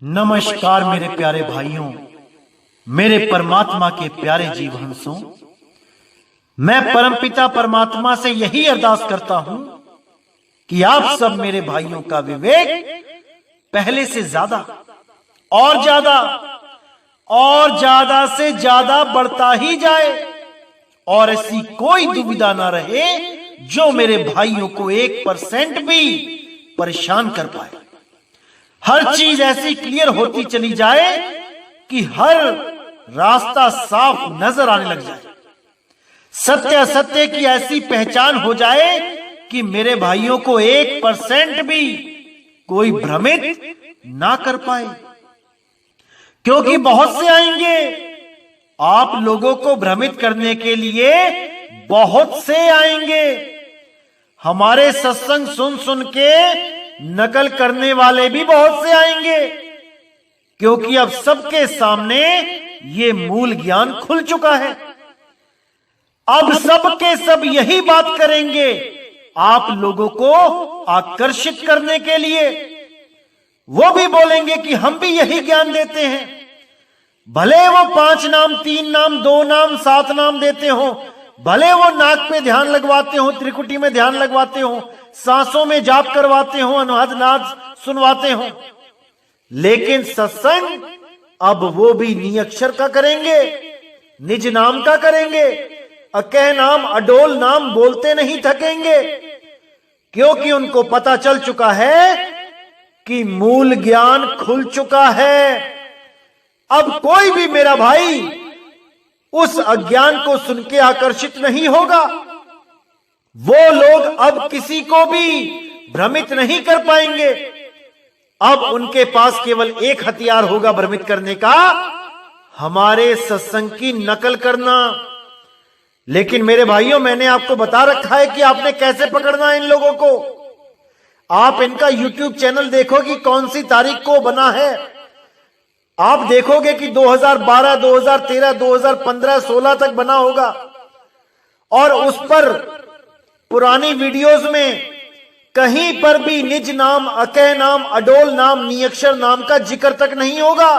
नमस्कार मेरे प्यारे भाइयों, मेरे परमात्मा के प्यारे जीव हंसों। मैं परमपिता परमात्मा से यही अरदास करता हूं कि आप सब मेरे भाइयों का विवेक पहले से ज्यादा और ज्यादा से ज्यादा बढ़ता ही जाए और ऐसी कोई दुविधा ना रहे जो मेरे भाइयों को 1% भी परेशान कर पाए। हर चीज ऐसी क्लियर होती चली जाए कि हर रास्ता साफ नजर आने लग जाए। सत्य असत्य की ऐसी पहचान हो जाए कि मेरे भाइयों को 1% भी कोई भ्रमित ना कर पाए, क्योंकि बहुत से आएंगे आप लोगों को भ्रमित करने के लिए। बहुत से आएंगे हमारे सत्संग सुन सुन के नकल करने वाले भी बहुत से आएंगे, क्योंकि अब सबके सामने ये मूल ज्ञान खुल चुका है। अब सबके सब यही बात करेंगे आप लोगों को आकर्षित करने के लिए। वो भी बोलेंगे कि हम भी यही ज्ञान देते हैं, भले वो 5 नाम 3 नाम 2 नाम 7 नाम देते हो, भले वो नाक पे ध्यान लगवाते हो, त्रिकुटी में ध्यान लगवाते हो, सांसों में जाप करवाते हो, अनहद नाद सुनवाते हो, लेकिन सत्संग अब वो भी निअक्षर का करेंगे, निज नाम का करेंगे। अकह नाम अडोल नाम बोलते नहीं थकेंगे, क्योंकि उनको पता चल चुका है कि मूल ज्ञान खुल चुका है। अब कोई भी मेरा भाई उस अज्ञान को सुन के आकर्षित नहीं होगा। वो लोग अब किसी को भी भ्रमित नहीं कर पाएंगे। अब उनके पास केवल एक हथियार होगा भ्रमित करने का, हमारे सत्संग की नकल करना। लेकिन मेरे भाइयों, मैंने आपको बता रखा है कि आपने कैसे पकड़ना है इन लोगों को। आप इनका YouTube चैनल देखो कि कौन सी तारीख को बना है। आप देखोगे कि 2012, 2013, 2015, 16 तक बना होगा, और उस पर पुरानी वीडियोस में कहीं पर भी निज नाम, अकह नाम, अडोल नाम, निअक्षर नाम का जिक्र तक नहीं होगा।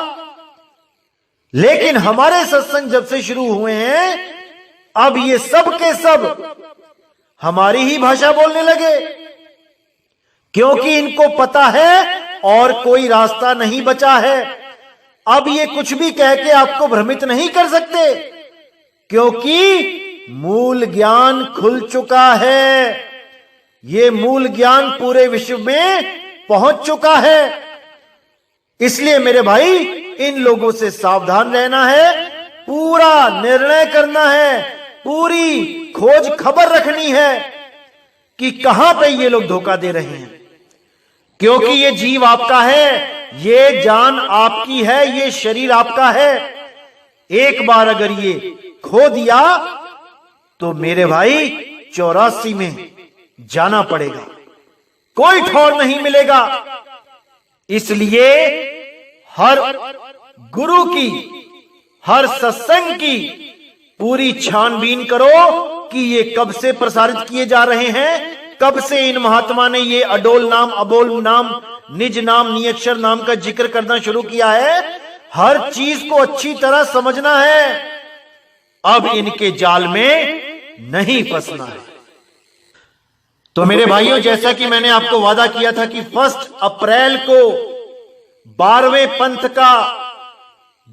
लेकिन हमारे सत्संग जब से शुरू हुए हैं, अब ये सब के सब हमारी ही भाषा बोलने लगे, क्योंकि इनको पता है और कोई रास्ता नहीं बचा है। अब ये कुछ भी कह के आपको भ्रमित नहीं कर सकते, क्योंकि मूल ज्ञान खुल चुका है। ये मूल ज्ञान पूरे विश्व में पहुंच चुका है। इसलिए मेरे भाई, इन लोगों से सावधान रहना है, पूरा निर्णय करना है, पूरी खोज खबर रखनी है कि कहां पे ये लोग धोखा दे रहे हैं। क्योंकि ये जीव आपका है, ये जान आपकी है, ये शरीर आपका है। एक बार अगर ये खो दिया तो मेरे भाई 84 में जाना पड़ेगा, कोई ठौर नहीं मिलेगा। इसलिए हर गुरु की, हर सत्संग की पूरी छानबीन करो कि ये कब से प्रसारित किए जा रहे हैं, कब से इन महात्मा ने ये अडोल नाम, अबोल नाम, निज नाम, निअक्षर नाम का जिक्र करना शुरू किया है। हर चीज को अच्छी तरह समझना है। अब इनके जाल में नहीं फंसना है। तो मेरे भाइयों, जैसा कि मैंने आपको वादा किया था कि 1 अप्रैल को 12वें पंथ का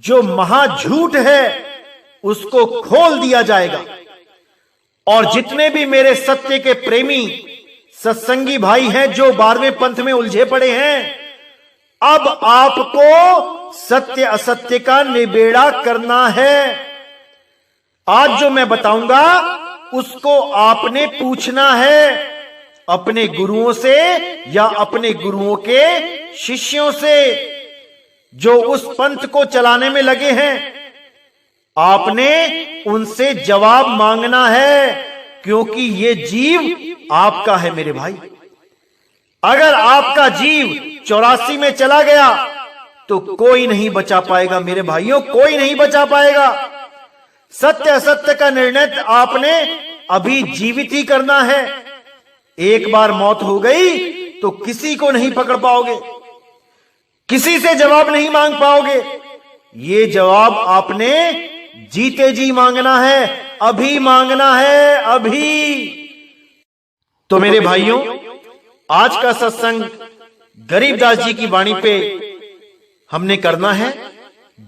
जो महाझूठ है उसको खोल दिया जाएगा, और जितने भी मेरे सत्य के प्रेमी सत्संगी भाई हैं जो 12वें पंथ में उलझे पड़े हैं, अब आपको सत्य असत्य का निबेड़ा करना है। आज जो मैं बताऊंगा उसको आपने पूछना है अपने गुरुओं से या अपने गुरुओं के शिष्यों से जो उस पंथ को चलाने में लगे हैं। आपने उनसे जवाब मांगना है, क्योंकि ये जीव आपका है मेरे भाई। अगर आपका जीव 84 में चला गया तो कोई नहीं बचा पाएगा मेरे भाइयों, कोई नहीं बचा पाएगा। सत्य असत्य का निर्णय आपने अभी जीवित ही करना है। एक बार मौत हो गई तो किसी को नहीं पकड़ पाओगे। किसी से जवाब नहीं मांग पाओगे। ये जवाब आपने जीते जी मांगना है, अभी मांगना है, अभी। तो मेरे भाइयों, आज का सत्संग गरीबदास जी की वाणी पे हमने करना है।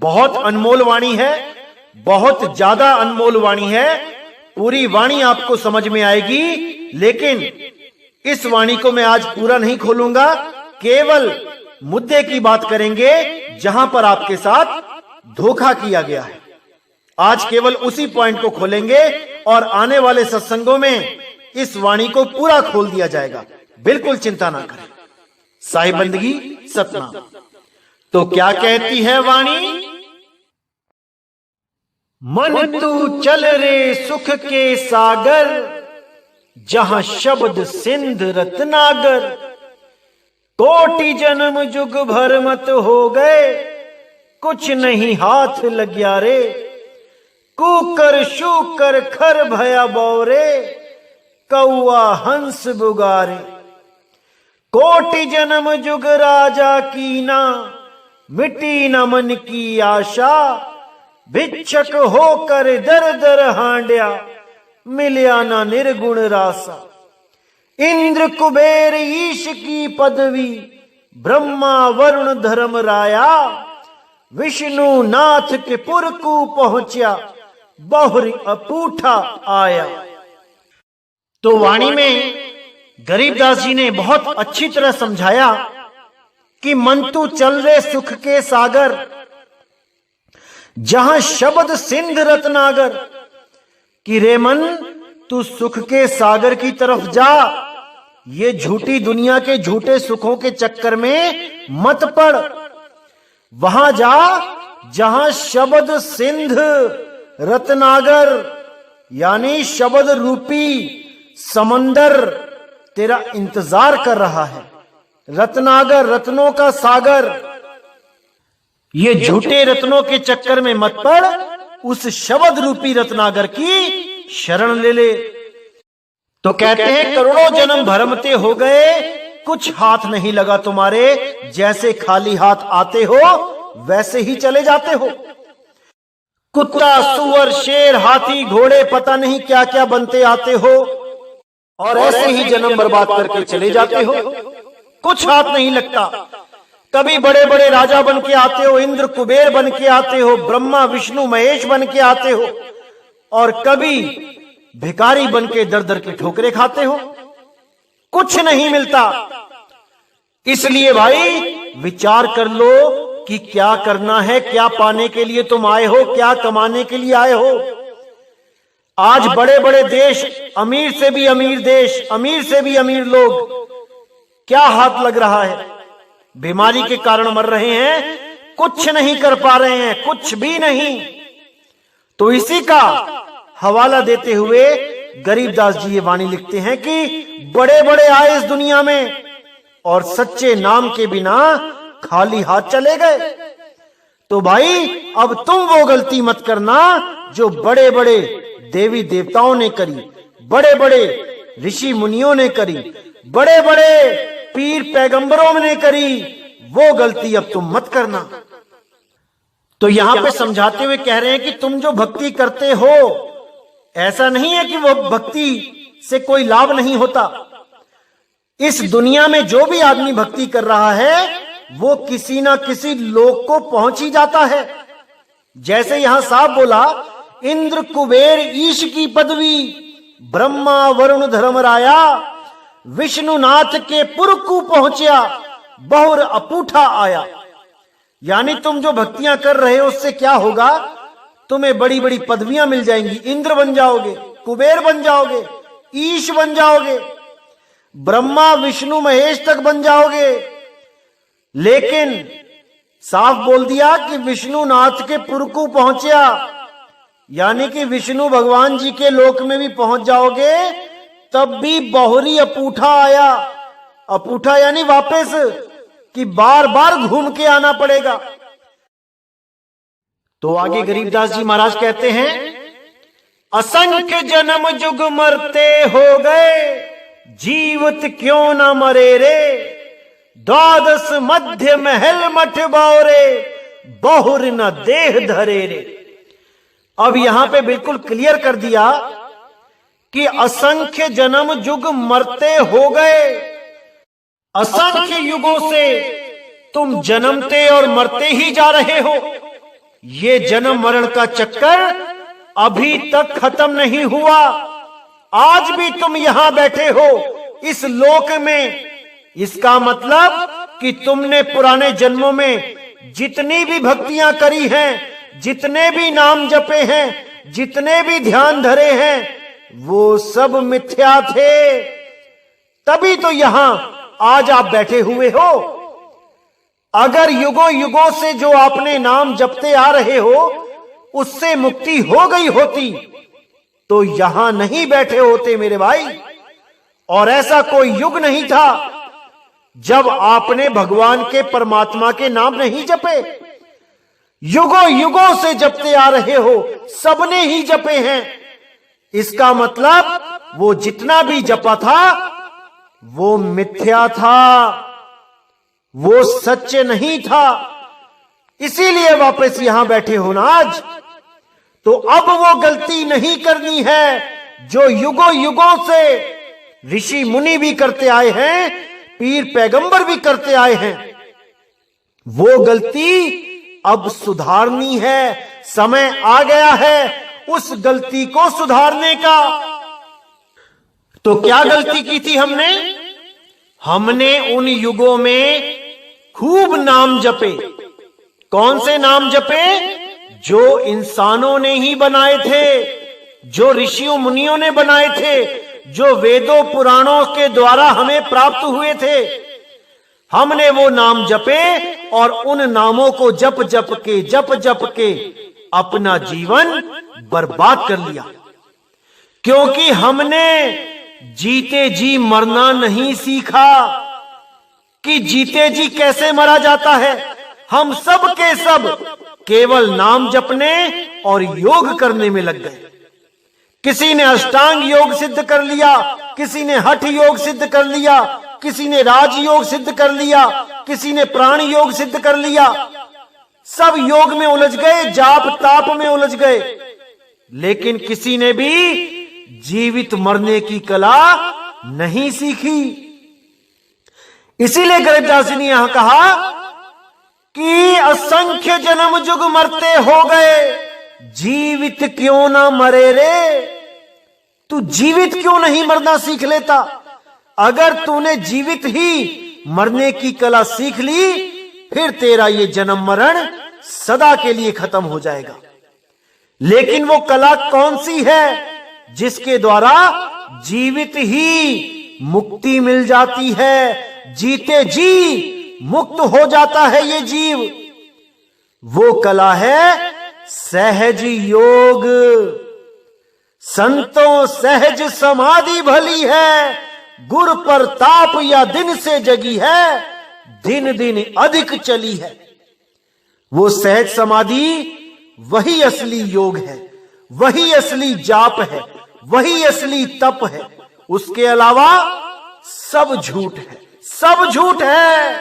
बहुत अनमोल वाणी है, बहुत ज्यादा अनमोल वाणी है। पूरी वाणी आपको समझ में आएगी, लेकिन इस वाणी को मैं आज पूरा नहीं खोलूंगा। केवल मुद्दे की बात करेंगे जहां पर आपके साथ धोखा किया गया है। आज केवल उसी पॉइंट को खोलेंगे और आने वाले सत्संगों में इस वाणी को पूरा खोल दिया जाएगा। बिल्कुल चिंता ना करें। साहिब बंदगी सतनाम। तो क्या कहती है वाणी? मन तू चल रे सुख के सागर, जहां शब्द सिंध रत्नागर। कोटि जन्म जुग भर मत हो गए, कुछ नहीं हाथ लग्या रे। कुकर शूकर खर भया बौरे, कौआ हंस बुगारे। कोटि जन्म जुग राजा कीना, मिटी न मन की आशा। भिक्षक होकर दर दर हांड्या, मिल्या ना निर्गुण रासा। इंद्र कुबेर ईश की पदवी, ब्रह्मा वरुण धर्म राया। विष्णु नाथ के पुर को पहुंचा, बहुरी अपूठा आया। तो वाणी में गरीबदास जी ने बहुत अच्छी तरह समझाया कि मन तू चल रे सुख के सागर, जहां शब्द सिंध रत्नागर। कि रे मन, तू सुख के सागर की तरफ जा। ये झूठी दुनिया के झूठे सुखों के चक्कर में मत पड़। वहां जा जहां शब्द सिंध रत्नागर, यानी शब्द रूपी समंदर तेरा इंतजार कर रहा है। रत्नागर, रत्नों का सागर। ये झूठे रत्नों के चक्कर में मत पड़, उस शब्द रूपी रत्नागर की शरण ले ले। तो कहते हैं करोड़ों जन्म भरमते हो गए, कुछ हाथ नहीं लगा तुम्हारे। जैसे खाली हाथ आते हो वैसे ही चले जाते हो। कुत्ता सुअर शेर हाथी घोड़े पता नहीं क्या क्या बनते आते हो, और ऐसे ही जन्म बर्बाद करके चले जाते हो। कुछ हाथ नहीं लगता। कभी बड़े बड़े राजा बन के आते हो, इंद्र कुबेर बन के आते हो, ब्रह्मा विष्णु महेश बन के आते हो, और कभी भिखारी बन के दर दर के ठोकरे खाते हो। कुछ नहीं मिलता। इसलिए भाई विचार कर लो कि क्या करना है, क्या पाने के लिए तुम आए हो, क्या कमाने के लिए आए हो। आज बड़े बड़े देश, अमीर से भी अमीर देश, अमीर से भी अमीर लोग, क्या हाथ लग रहा है? बीमारी के कारण मर रहे हैं, कुछ नहीं कर पा रहे हैं, कुछ भी नहीं। तो इसी का हवाला देते हुए गरीबदास जी ये वाणी लिखते हैं कि बड़े बड़े आए इस दुनिया में और सच्चे नाम के बिना खाली हाथ चले गए। तो भाई अब तुम वो गलती मत करना जो बड़े बड़े देवी देवताओं ने करी, बड़े बड़े ऋषि मुनियों ने करी, बड़े बड़े पीर पैगंबरों ने करी। वो गलती अब तुम मत करना। तो यहां पे समझाते हुए कह रहे हैं कि तुम जो भक्ति करते हो, ऐसा नहीं है कि वो भक्ति से कोई लाभ नहीं होता। इस दुनिया में जो भी आदमी भक्ति कर रहा है वो किसी ना किसी लोक को पहुंच ही जाता है। जैसे यहां साफ बोला, इंद्र कुबेर ईश की पदवी, ब्रह्मा वरुण धर्म राया। विष्णुनाथ के पुर को पहुंचा, बहुर अपूठा आया। यानी तुम जो भक्तियां कर रहे हो उससे क्या होगा? तुम्हें बड़ी बड़ी पदवियां मिल जाएंगी। इंद्र बन जाओगे, कुबेर बन जाओगे, ईश बन जाओगे, ब्रह्मा विष्णु महेश तक बन जाओगे। लेकिन साफ बोल दिया कि विष्णुनाथ के पुर को पहुंचा, यानी कि विष्णु भगवान जी के लोक में भी पहुंच जाओगे, तब भी बहुरी अपूठा आया। अपूठा यानी वापस, कि बार बार घूम के आना पड़ेगा। तो आगे गरीबदास जी महाराज कहते हैं, असंख्य जन्म जुग मरते हो गए, जीवत क्यों न मरे रे। द्वादश मध्य महल मठ बावरे, बहुर न देह धरे रे। अब यहां पे बिल्कुल क्लियर कर दिया कि असंख्य जन्म युग मरते हो गए, असंख्य युगों से तुम जन्मते और मरते ही जा रहे हो। ये जन्म मरण का चक्कर अभी तक खत्म नहीं हुआ। आज भी तुम यहां बैठे हो इस लोक में। इसका मतलब कि तुमने पुराने जन्मों में जितनी भी भक्तियां करी हैं, जितने भी नाम जपे हैं, जितने भी ध्यान धरे हैं, वो सब मिथ्या थे। तभी तो यहां आज आप बैठे हुए हो। अगर युगों युगों से जो आपने नाम जपते आ रहे हो उससे मुक्ति हो गई होती तो यहां नहीं बैठे होते मेरे भाई। और ऐसा कोई युग नहीं था जब आपने भगवान के परमात्मा के नाम नहीं जपे। युगों युगों से जपते आ रहे हो, सबने ही जपे हैं। इसका मतलब वो जितना भी जपा था वो मिथ्या था, वो सच्चे नहीं था। इसीलिए वापस यहां बैठे हो ना आज। तो अब वो गलती नहीं करनी है जो युगों युगों से ऋषि मुनि भी करते आए हैं, पीर पैगंबर भी करते आए हैं। वो गलती अब सुधारनी है। समय आ गया है उस गलती को सुधारने का। तो क्या गलती की थी हमने? हमने उन युगों में खूब नाम जपे। कौन से नाम जपे? जो इंसानों ने ही बनाए थे, जो ऋषियों मुनियों ने बनाए थे, जो वेदों पुराणों के द्वारा हमें प्राप्त हुए थे। हमने वो नाम जपे और उन नामों को जप जप के अपना जीवन बर्बाद कर लिया। क्योंकि हमने जीते जी मरना नहीं सीखा कि जीते जी कैसे मरा जाता है। हम सब के सब केवल नाम जपने और योग करने में लग गए। किसी ने अष्टांग योग सिद्ध कर लिया, किसी ने हठ योग सिद्ध कर लिया, किसी ने राज योग सिद्ध कर लिया, किसी ने प्राण योग सिद्ध कर लिया। सब योग में उलझ गए, जाप ताप में उलझ गए, लेकिन किसी ने भी जीवित मरने की कला नहीं सीखी। इसीलिए गरीबदास जी ने यहां कहा कि असंख्य जन्म युग मरते हो गए, जीवित क्यों ना मरे रे। तू जीवित क्यों नहीं मरना सीख लेता? अगर तूने जीवित ही मरने की कला सीख ली फिर तेरा ये जन्म मरण सदा के लिए खत्म हो जाएगा। लेकिन वो कला कौन सी है जिसके द्वारा जीवित ही मुक्ति मिल जाती है, जीते जी मुक्त हो जाता है ये जीव। वो कला है सहज योग। संतों सहज समाधि भली है, गुर पर ताप या दिन से जगी है, दिन दिन अधिक चली है। वो सहज समाधि वही असली योग है, वही असली जाप है, वही असली तप है। उसके अलावा सब झूठ है, सब झूठ है।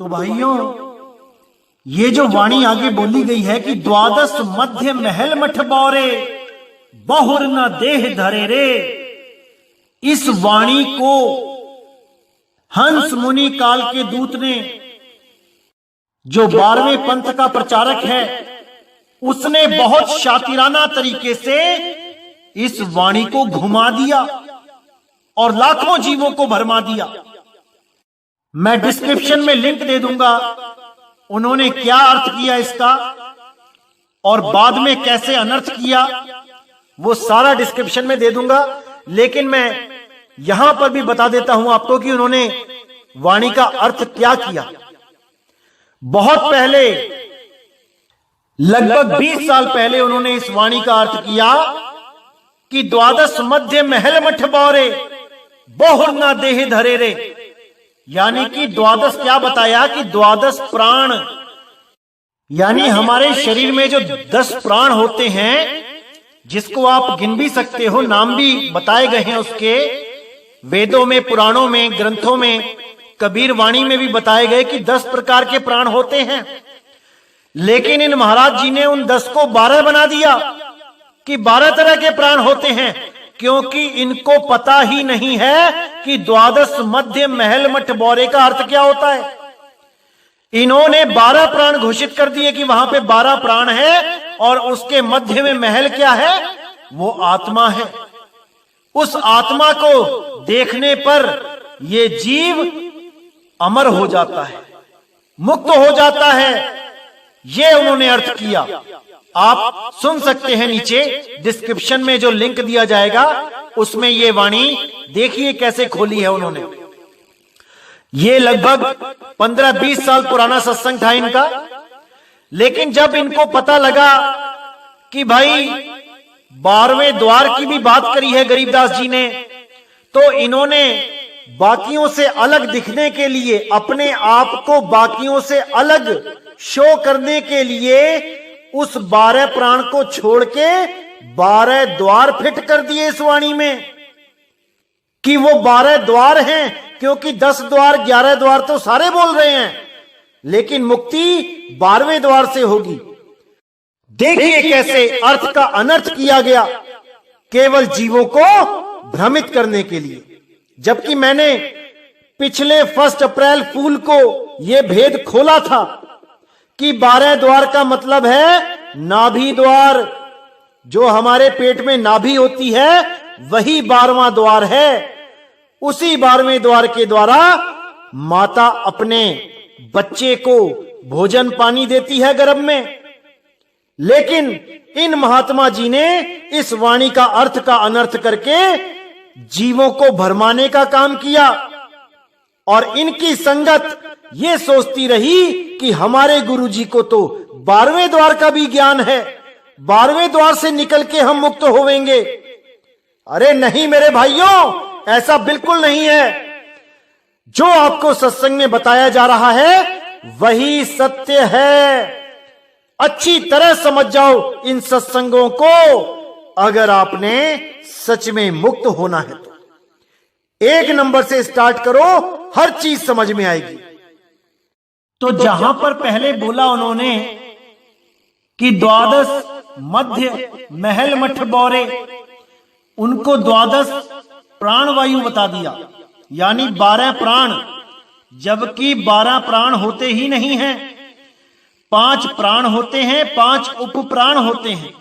तो भाइयों, ये जो वाणी आगे बोली गई है कि द्वादश मध्य महल मठ बौरे, बहुर न देह धरे रे, इस वाणी को हंस मुनि काल के दूत ने, जो 12वें पंथ का प्रचारक है, उसने बहुत शातिराना तरीके से इस वाणी को घुमा दिया और लाखों जीवों को भरमा दिया। मैं डिस्क्रिप्शन में लिंक दे दूंगा, उन्होंने क्या अर्थ किया इसका और बाद में कैसे अनर्थ किया, वो सारा डिस्क्रिप्शन में दे दूंगा। लेकिन मैं यहां पर भी बता देता हूं आपको कि उन्होंने वाणी का अर्थ क्या किया। बहुत पहले, लगभग 20 साल पहले उन्होंने इस वाणी का अर्थ किया कि द्वादश मध्य महल मठ बौरे, बहुर ना देह धरे रे। यानी कि द्वादश क्या बताया कि द्वादश प्राण, यानी हमारे शरीर में जो 10 प्राण होते हैं, जिसको आप गिन भी सकते हो, नाम भी बताए गए हैं उसके, वेदों में, पुराणों में, ग्रंथों में, कबीर वाणी में भी बताए गए कि 10 प्रकार के प्राण होते हैं। लेकिन इन महाराज जी ने उन 10 को 12 बना दिया कि 12 तरह के प्राण होते हैं, क्योंकि इनको पता ही नहीं है कि द्वादश मध्य महल मठ बौरे का अर्थ क्या होता है। इन्होंने 12 प्राण घोषित कर दिए कि वहां पे 12 प्राण है और उसके मध्य में महल क्या है, वो आत्मा है। उस आत्मा को देखने पर ये जीव अमर हो जाता है, मुक्त हो जाता है। ये उन्होंने अर्थ किया। आप सुन सकते हैं, नीचे डिस्क्रिप्शन में जो लिंक दिया जाएगा उसमें ये वाणी देखिए कैसे खोली है उन्होंने। ये लगभग 15-20 साल पुराना सत्संग था इनका। लेकिन जब इनको पता लगा कि भाई 12वें द्वार की भी बात करी है गरीबदास जी ने, तो इन्होंने बाकियों से अलग दिखने के लिए, अपने आप को बाकियों से अलग शो करने के लिए उस 12 प्राण को छोड़ के 12 द्वार फिट कर दिए इस वाणी में कि वो 12 द्वार हैं। क्योंकि 10 द्वार 11 द्वार तो सारे बोल रहे हैं, लेकिन मुक्ति 12वें द्वार से होगी। देखिए कैसे अर्थ का अनर्थ किया गया केवल जीवों को भ्रमित करने के लिए। जबकि मैंने पिछले 1 अप्रैल फूल को यह भेद खोला था कि 12 द्वार का मतलब है नाभि द्वार। जो हमारे पेट में नाभि होती है वही 12वां द्वार है। उसी 12वें द्वार के द्वारा माता अपने बच्चे को भोजन पानी देती है गर्भ में। लेकिन इन महात्मा जी ने इस वाणी का अर्थ का अनर्थ करके जीवों को भरमाने का काम किया। और इनकी संगत ये सोचती रही कि हमारे गुरुजी को तो 12वें द्वार का भी ज्ञान है, 12वें द्वार से निकल के हम मुक्त होवेंगे। अरे नहीं मेरे भाइयों, ऐसा बिल्कुल नहीं है। जो आपको सत्संग में बताया जा रहा है वही सत्य है। अच्छी तरह समझ जाओ इन सत्संगों को, अगर आपने सच में मुक्त होना है तो। 1 नंबर से स्टार्ट करो, हर चीज समझ में आएगी। तो जहां पर पहले बोला उन्होंने कि 12 मध्य महल मठ बौरे, उनको 12 प्राणवायु बता दिया, यानी 12 प्राण, जबकि 12 प्राण होते ही नहीं हैं। 5 प्राण होते हैं, 5 उप प्राण होते हैं।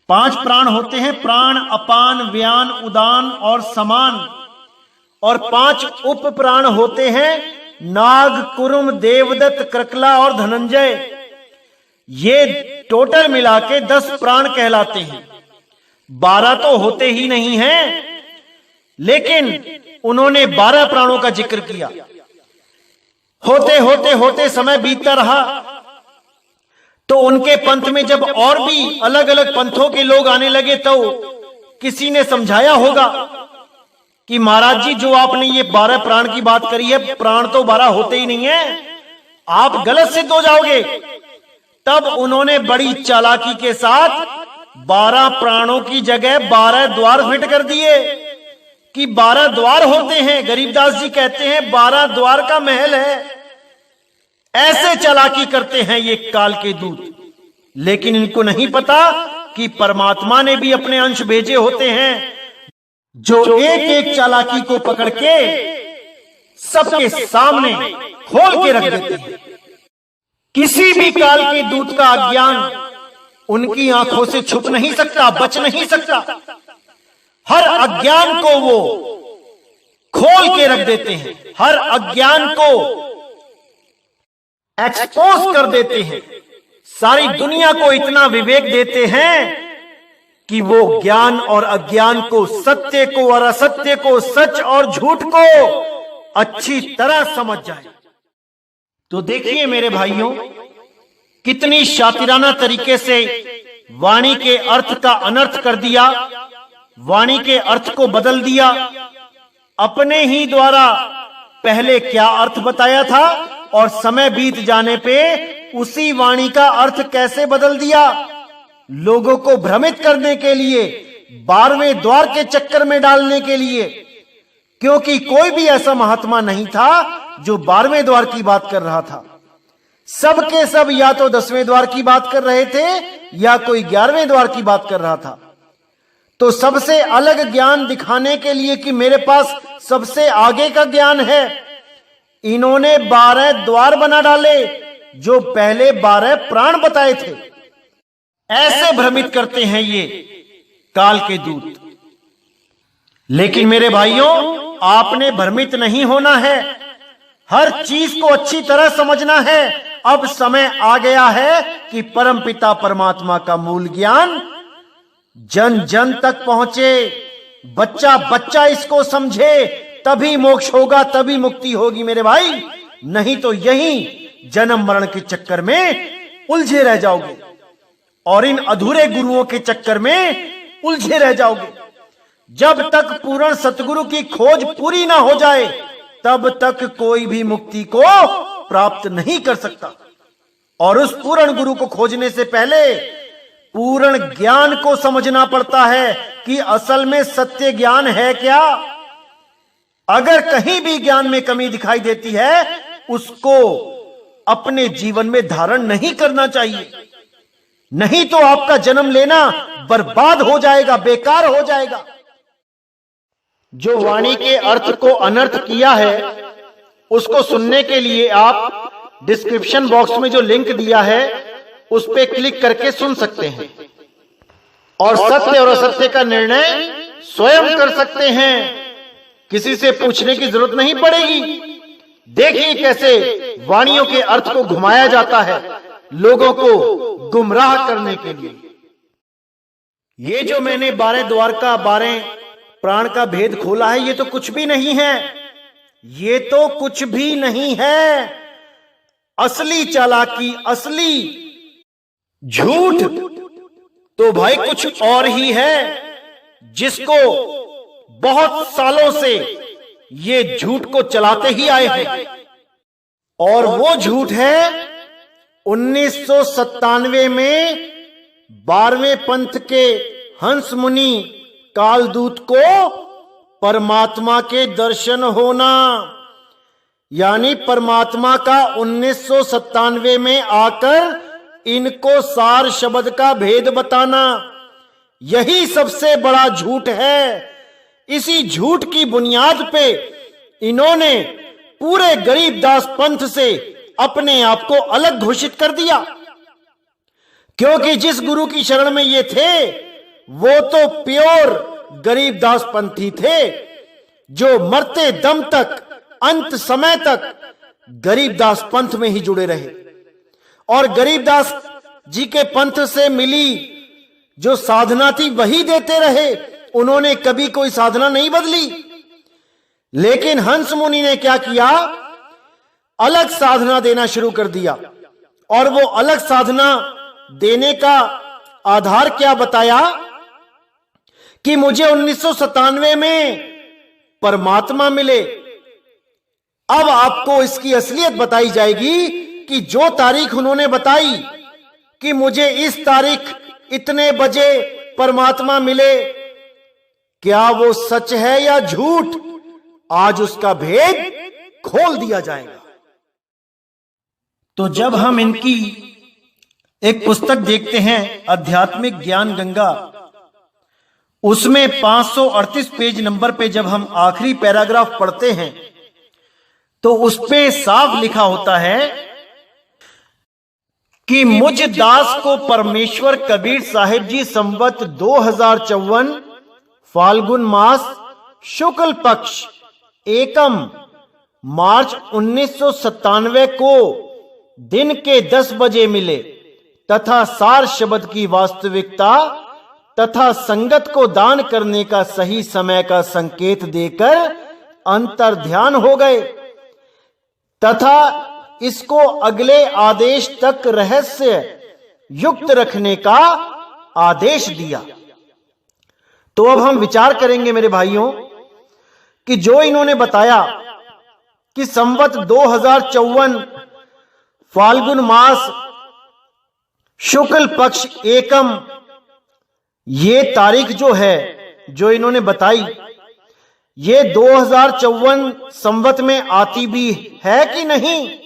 5 प्राण होते हैं, प्राण, अपान, व्यान, उदान और समान। और 5 उप प्राण होते हैं, नाग, कुरुम, देवदत्त, कृकला और धनंजय। ये टोटल मिला के 10 प्राण कहलाते हैं। 12 तो होते ही नहीं हैं, लेकिन उन्होंने 12 प्राणों का जिक्र किया। होते होते होते समय बीतता रहा, तो उनके पंथ में जब और भी अलग अलग पंथों के लोग आने लगे तो किसी ने समझाया होगा कि महाराज जी, जो आपने ये 12 प्राण की बात करी है, प्राण तो 12 होते ही नहीं है, आप गलत सिद्ध हो जाओगे। तब उन्होंने बड़ी चालाकी के साथ 12 प्राणों की जगह 12 द्वार फिट कर दिए कि 12 द्वार होते हैं। गरीबदास जी कहते हैं 12 द्वार का महल है। ऐसे चालाकी करते हैं ये काल के दूत, लेकिन इनको नहीं पता कि परमात्मा ने भी अपने अंश भेजे होते हैं, जो एक एक चालाकी को पकड़ के सबके सामने खोल के रख देते हैं। किसी भी काल के दूत का अज्ञान उनकी आंखों से छुप नहीं सकता, बच नहीं सकता। हर अज्ञान को वो खोल के रख देते हैं, हर अज्ञान को एक्सपोज कर देते हैं। सारी दुनिया को इतना विवेक देते हैं कि वो ज्ञान और अज्ञान को, सत्य को और असत्य को, सच और झूठ को अच्छी तरह समझ जाए। तो देखिए मेरे भाइयों, कितनी शातिराना तरीके से वाणी के अर्थ का अनर्थ कर दिया, वाणी के अर्थ को बदल दिया। अपने ही द्वारा पहले क्या अर्थ बताया था और समय बीत जाने पे उसी वाणी का अर्थ कैसे बदल दिया। लोगों को भ्रमित करने के लिए, 12वें द्वार के चक्कर में डालने के लिए। क्योंकि कोई भी ऐसा महात्मा नहीं था जो 12वें द्वार की बात कर रहा था। सब के सब या तो 10वें द्वार की बात कर रहे थे या कोई 11वें द्वार की बात कर रहा था। तो सबसे अलग ज्ञान दिखाने के लिए कि मेरे पास सबसे आगे का ज्ञान है, इन्होंने 12 द्वार बना डाले जो पहले 12 प्राण बताए थे। ऐसे भ्रमित करते हैं ये काल के दूत। लेकिन मेरे भाइयों, आपने भ्रमित नहीं होना है, हर चीज को अच्छी तरह समझना है। अब समय आ गया है कि परमपिता परमात्मा का मूल ज्ञान जन जन तक पहुंचे, बच्चा बच्चा इसको समझे, तभी मोक्ष होगा, तभी मुक्ति होगी मेरे भाई। नहीं तो यही जन्म मरण के चक्कर में उलझे रह जाओगे और इन अधूरे गुरुओं के चक्कर में उलझे रह जाओगे। जब तक पूर्ण सतगुरु की खोज पूरी ना हो जाए तब तक कोई भी मुक्ति को प्राप्त नहीं कर सकता। और उस पूर्ण गुरु को खोजने से पहले पूर्ण ज्ञान को समझना पड़ता है कि असल में सत्य ज्ञान है क्या। अगर कहीं भी ज्ञान में कमी दिखाई देती है उसको अपने जीवन में धारण नहीं करना चाहिए, नहीं तो आपका जन्म लेना बर्बाद हो जाएगा, बेकार हो जाएगा। जो वाणी के अर्थ को अनर्थ किया है उसको सुनने के लिए आप डिस्क्रिप्शन बॉक्स में जो लिंक दिया है उस पर क्लिक करके सुन सकते हैं और सत्य और असत्य का निर्णय स्वयं कर सकते हैं। किसी से पूछने की जरूरत नहीं पड़ेगी। देखिए कैसे वाणियों के अर्थ को घुमाया जाता है लोगों को गुमराह करने के लिए। ये जो मैंने 12 द्वार का 12 प्राण का भेद खोला है, ये तो कुछ भी नहीं है, ये तो कुछ भी नहीं है। असली चालाकी, असली झूठ तो भाई कुछ और ही है, जिसको बहुत सालों से ये झूठ को चलाते ही आए हैं। और वो झूठ है 1997 में 12वें पंथ के हंस मुनि कालदूत को परमात्मा के दर्शन होना, यानी परमात्मा का 1997 में आकर इनको सार शब्द का भेद बताना, यही सबसे बड़ा झूठ है। इसी झूठ की बुनियाद पे इन्होंने पूरे गरीबदास पंथ से अपने आप को अलग घोषित कर दिया, क्योंकि जिस गुरु की शरण में ये थे वो तो प्योर गरीबदास पंथी थे, जो मरते दम तक, अंत समय तक गरीबदास पंथ में ही जुड़े रहे। और गरीबदास जी के पंथ से मिली जो साधना थी वही देते रहे, उन्होंने कभी कोई साधना नहीं बदली। लेकिन हंस मुनि ने क्या किया, अलग साधना देना शुरू कर दिया। और वो अलग साधना देने का आधार क्या बताया कि मुझे 1997 में परमात्मा मिले। अब आपको इसकी असलियत बताई जाएगी कि जो तारीख उन्होंने बताई कि मुझे इस तारीख इतने बजे परमात्मा मिले, क्या वो सच है या झूठ, आज उसका भेद खोल दिया जाएगा। तो जब हम इनकी एक पुस्तक देखते हैं आध्यात्मिक ज्ञान गंगा, उसमें 538 पेज नंबर पे जब हम आखिरी पैराग्राफ पढ़ते हैं तो उस पे साफ लिखा होता है कि मुझ दास को परमेश्वर कबीर साहिब जी संवत 2054 फाल्गुन मास शुक्ल पक्ष एकम मार्च 1997 को दिन के 10 बजे मिले तथा सार शब्द की वास्तविकता तथा संगत को दान करने का सही समय का संकेत देकर अंतर ध्यान हो गए तथा इसको अगले आदेश तक रहस्य युक्त रखने का आदेश दिया। तो अब हम विचार करेंगे मेरे भाइयों कि जो इन्होंने बताया कि संवत 2054 फाल्गुन मास शुक्ल पक्ष एकम, ये तारीख जो है जो इन्होंने बताई, ये 2054 संवत में आती भी है कि नहीं,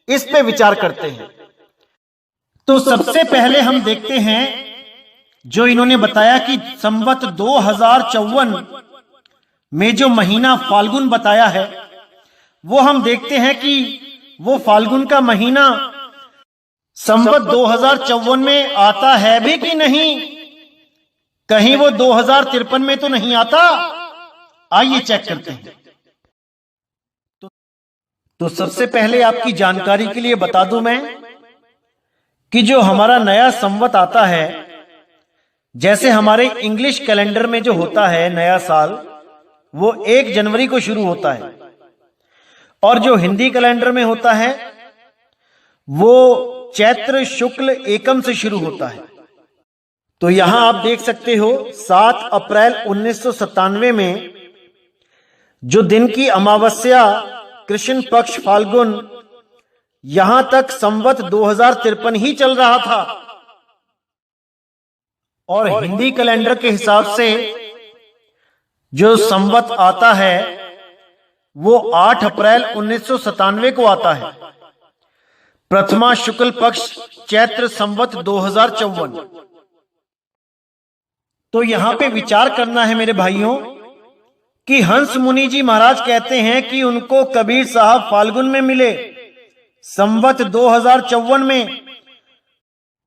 इस पे विचार करते हैं। तो सबसे पहले हम देखते हैं जो इन्होंने बताया कि संवत 2054 में जो महीना फाल्गुन बताया है, वो हम देखते हैं कि वो फाल्गुन का महीना संवत 2054 में आता है भी कि नहीं, कहीं वो 2053 में तो नहीं आता। आइए चेक करते हैं। तो सबसे पहले आपकी जानकारी के लिए बता दूं मैं कि जो हमारा नया संवत आता है, जैसे हमारे इंग्लिश कैलेंडर में जो होता है नया साल, वो 1 जनवरी को शुरू होता है, और जो हिंदी कैलेंडर में होता है वो चैत्र शुक्ल एकम से शुरू होता है। तो यहां आप देख सकते हो 7 अप्रैल 1997 में जो दिन की अमावस्या कृष्ण पक्ष फाल्गुन, यहां तक संवत 2053 ही चल रहा था, और हिंदी कैलेंडर के हिसाब से जो संवत आता है वो 8 अप्रैल 1997 को आता है, प्रथमा शुक्ल पक्ष चैत्र संवत 2054। तो यहां पे विचार करना है मेरे भाइयों कि हंस मुनि जी महाराज कहते हैं कि उनको कबीर साहब फाल्गुन में मिले संवत 2054 में,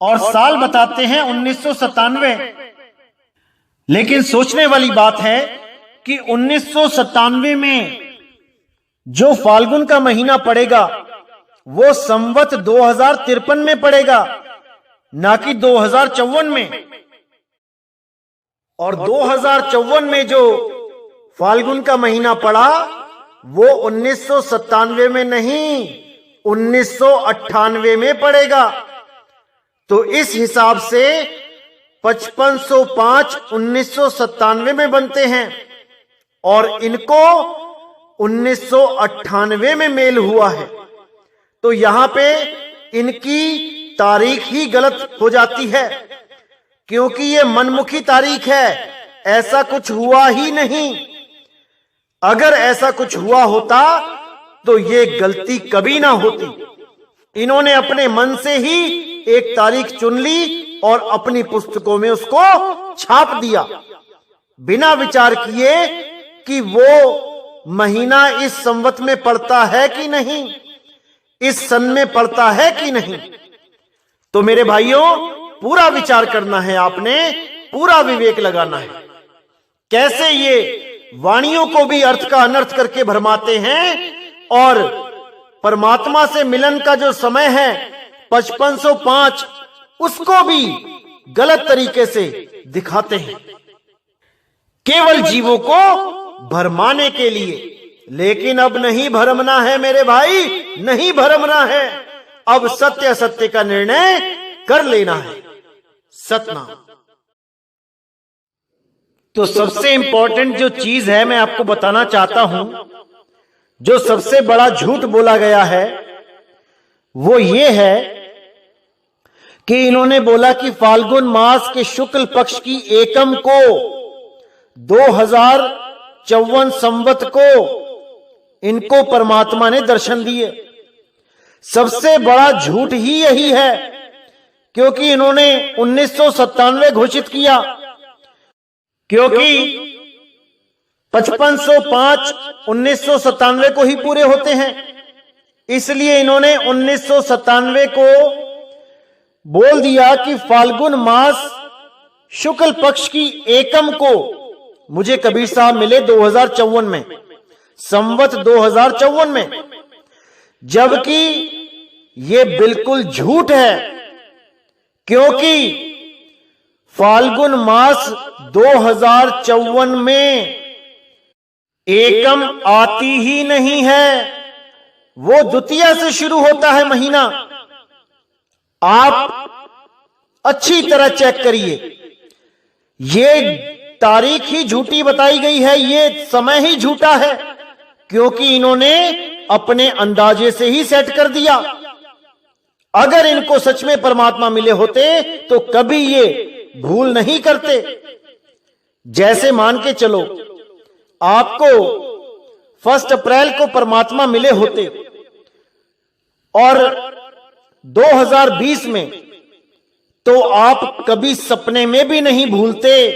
और साल बताते हैं 1997। लेकिन सोचने वाली बात है कि 1997 में जो फाल्गुन का महीना पड़ेगा वो संवत 2053 में पड़ेगा, ना कि 2054 में। और 2054 में जो फाल्गुन का महीना पड़ा वो 1997 में नहीं, 1998 में पड़ेगा। तो इस हिसाब से 5505 1997 में बनते हैं, और इनको 1998 में मेल हुआ है। तो यहां पे इनकी तारीख ही गलत हो जाती है, क्योंकि ये मनमुखी तारीख है, ऐसा कुछ हुआ ही नहीं। अगर ऐसा कुछ हुआ होता तो ये गलती कभी ना होती। इन्होंने अपने मन से ही एक तारीख चुन ली और अपनी पुस्तकों में उसको छाप दिया, बिना विचार किए कि वो महीना इस संवत में पड़ता है कि नहीं, इस सन में पड़ता है कि नहीं। तो मेरे भाइयों, पूरा विचार करना है आपने, पूरा विवेक लगाना है। कैसे ये वाणियों को भी अर्थ का अनर्थ करके भरमाते हैं, और परमात्मा से मिलन का जो समय है 5505 उसको भी गलत तरीके से दिखाते हैं, केवल जीवों को भरमाने के लिए। लेकिन अब नहीं भरमना है मेरे भाई, नहीं भरमना है। अब सत्य असत्य का निर्णय कर लेना है। सतनाम। तो सबसे इंपॉर्टेंट जो चीज है मैं आपको बताना चाहता हूं, जो सबसे बड़ा झूठ बोला गया है वो ये है कि इन्होंने बोला कि फाल्गुन मास के शुक्ल पक्ष की एकम को 2054 संवत को इनको परमात्मा ने दर्शन दिए। सबसे बड़ा झूठ ही यही है, क्योंकि इन्होंने 1997 घोषित किया, क्योंकि 5505 1997 को ही पूरे होते हैं, इसलिए इन्होंने 1997 को बोल दिया कि फाल्गुन मास शुक्ल पक्ष की एकम को मुझे कबीर साहब मिले 2054 में, संवत 2054 में, जबकि ये बिल्कुल झूठ है, क्योंकि फाल्गुन मास 2054 में एकम आती ही नहीं है, वो द्वितीया से शुरू होता है महीना। आप अच्छी तरह चेक करिए, ये तारीख ही झूठी बताई गई है, ये समय ही झूठा है, क्योंकि इन्होंने अपने अंदाजे से ही सेट कर दिया। अगर इनको सच में परमात्मा मिले होते तो कभी ये भूल नहीं करते। जैसे मान के चलो, आपको 1 अप्रैल को परमात्मा मिले होते और 2020 में, तो आप कभी सपने में भी नहीं भूलते।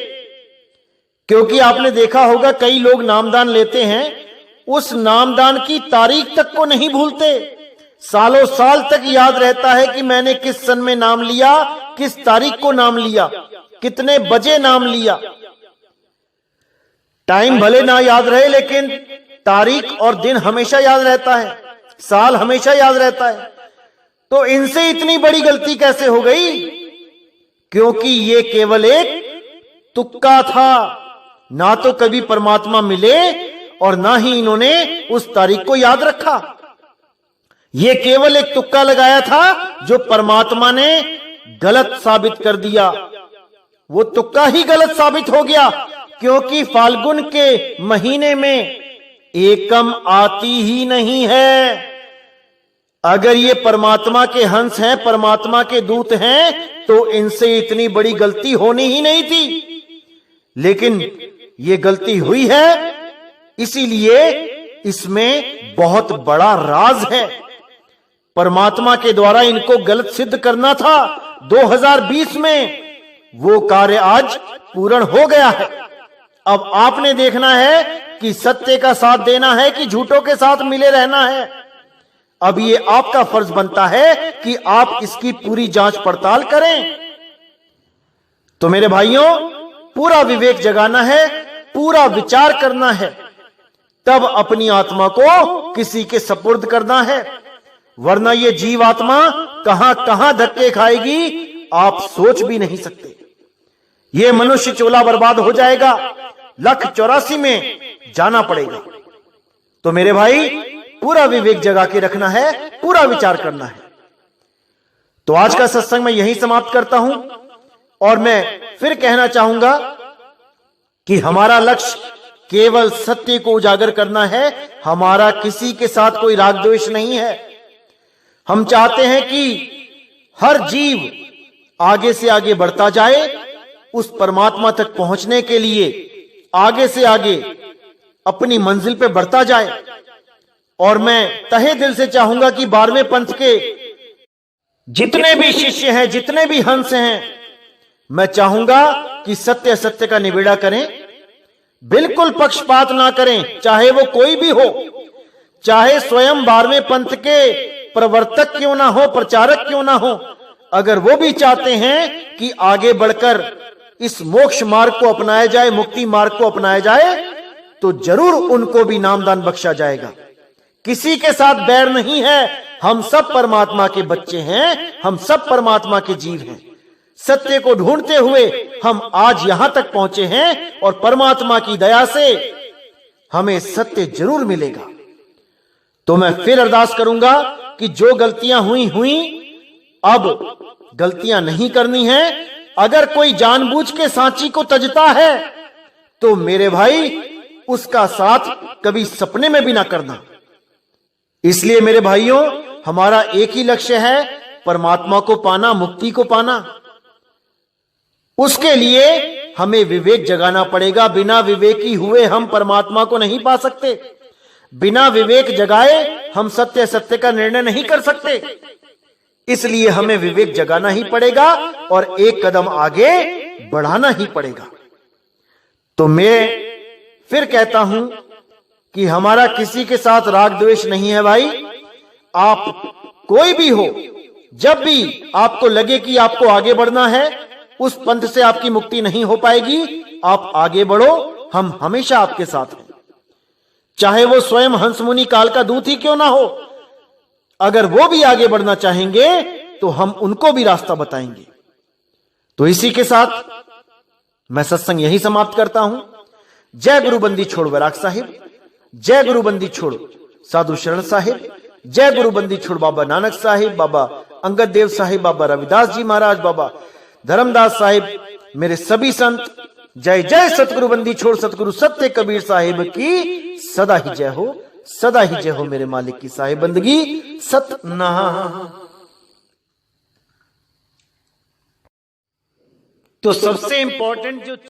क्योंकि आपने देखा होगा कई लोग नामदान लेते हैं, उस नामदान की तारीख तक को नहीं भूलते, सालों साल तक याद रहता है कि मैंने किस सन में नाम लिया, किस तारीख को नाम लिया, कितने बजे नाम लिया। टाइम भले ना याद रहे, लेकिन तारीख और दिन हमेशा याद रहता है, साल हमेशा याद रहता है। तो इनसे इतनी बड़ी गलती कैसे हो गई? क्योंकि ये केवल एक तुक्का था। ना तो कभी परमात्मा मिले और ना ही इन्होंने उस तारीख को याद रखा। ये केवल एक तुक्का लगाया था जो परमात्मा ने गलत साबित कर दिया। वो तुक्का ही गलत साबित हो गया, क्योंकि फाल्गुन के महीने में एकम आती ही नहीं है। अगर ये परमात्मा के हंस हैं, परमात्मा के दूत हैं, तो इनसे इतनी बड़ी गलती होनी ही नहीं थी। लेकिन ये गलती हुई है, इसीलिए इसमें बहुत बड़ा राज है। परमात्मा के द्वारा इनको गलत सिद्ध करना था 2020 में, वो कार्य आज पूर्ण हो गया है। अब आपने देखना है कि सत्य का साथ देना है कि झूठों के साथ मिले रहना है। अब ये आपका फर्ज बनता है कि आप इसकी पूरी जांच पड़ताल करें। तो मेरे भाइयों, पूरा विवेक जगाना है, पूरा विचार करना है, तब अपनी आत्मा को किसी के सपुर्द करना है। वरना ये जीव आत्मा कहां कहां धक्के खाएगी, आप सोच भी नहीं सकते। ये मनुष्य चोला बर्बाद हो जाएगा, 184 में जाना पड़ेगा। तो मेरे भाई, पूरा विवेक जगा के रखना है, पूरा विचार करना है। तो आज का सत्संग मैं यहीं समाप्त करता हूं, और मैं फिर कहना चाहूंगा कि हमारा लक्ष्य केवल सत्य को उजागर करना है। हमारा किसी के साथ कोई राग द्वेष नहीं है। हम चाहते हैं कि हर जीव आगे से आगे बढ़ता जाए, उस परमात्मा तक पहुंचने के लिए आगे से आगे अपनी मंजिल पे बढ़ता जाए। और मैं तहे दिल से चाहूंगा कि 12वें पंथ के जितने भी शिष्य हैं, जितने भी हंस हैं, मैं चाहूंगा कि सत्य सत्य का निबेड़ा करें, बिल्कुल पक्षपात ना करें, चाहे वो कोई भी हो, चाहे स्वयं 12वें पंथ के प्रवर्तक क्यों ना हो, प्रचारक क्यों ना हो। अगर वो भी चाहते हैं कि आगे बढ़कर इस मोक्ष मार्ग को अपनाया जाए, मुक्ति मार्ग को अपनाया जाए, तो जरूर उनको भी नामदान बख्शा जाएगा। किसी के साथ बैर नहीं है, हम सब परमात्मा के बच्चे हैं, हम सब परमात्मा के जीव हैं। सत्य को ढूंढते हुए हम आज यहां तक पहुंचे हैं, और परमात्मा की दया से हमें सत्य जरूर मिलेगा। तो मैं फिर अरदास करूंगा कि जो गलतियां हुई, अब गलतियां नहीं करनी है। अगर कोई जानबूझ के सांची को तजता है, तो मेरे भाई उसका साथ कभी सपने में भी ना करना। इसलिए मेरे भाइयों, हमारा एक ही लक्ष्य है, परमात्मा को पाना, मुक्ति को पाना। उसके लिए हमें विवेक जगाना पड़ेगा। बिना विवेकी हुए हम परमात्मा को नहीं पा सकते। बिना विवेक जगाए हम सत्य सत्य का निर्णय नहीं कर सकते। इसलिए हमें विवेक जगाना ही पड़ेगा और एक कदम आगे बढ़ाना ही पड़ेगा। तो मैं फिर कहता हूं कि हमारा किसी के साथ राग द्वेष नहीं है भाई। आप कोई भी हो, जब भी आपको लगे कि आपको आगे बढ़ना है, उस पंथ से आपकी मुक्ति नहीं हो पाएगी, आप आगे बढ़ो, हम हमेशा आपके साथ हैं। चाहे वो स्वयं हंस मुनि काल का दूत ही क्यों ना हो, अगर वो भी आगे बढ़ना चाहेंगे तो हम उनको भी रास्ता बताएंगे। तो इसी के साथ मैं सत्संग यही समाप्त करता हूं। जय गुरु बंदी छोड़ वैराग साहिब, जय गुरु बंदी छोड़ साधु शरण साहिब, जय गुरु बंदी छोड़ बाबा नानक साहिब, बाबा अंगद देव साहिब, बाबा रविदास जी महाराज, बाबा धर्मदास साहिब, मेरे सभी संत। जय जय सतगुरु बंदी छोड़ सतगुरु सत्य कबीर साहिब की सदा ही जय हो, सदा ही जय हो मेरे मालिक की साहिब बंदगी सतनाम। तो सबसे इंपॉर्टेंट जो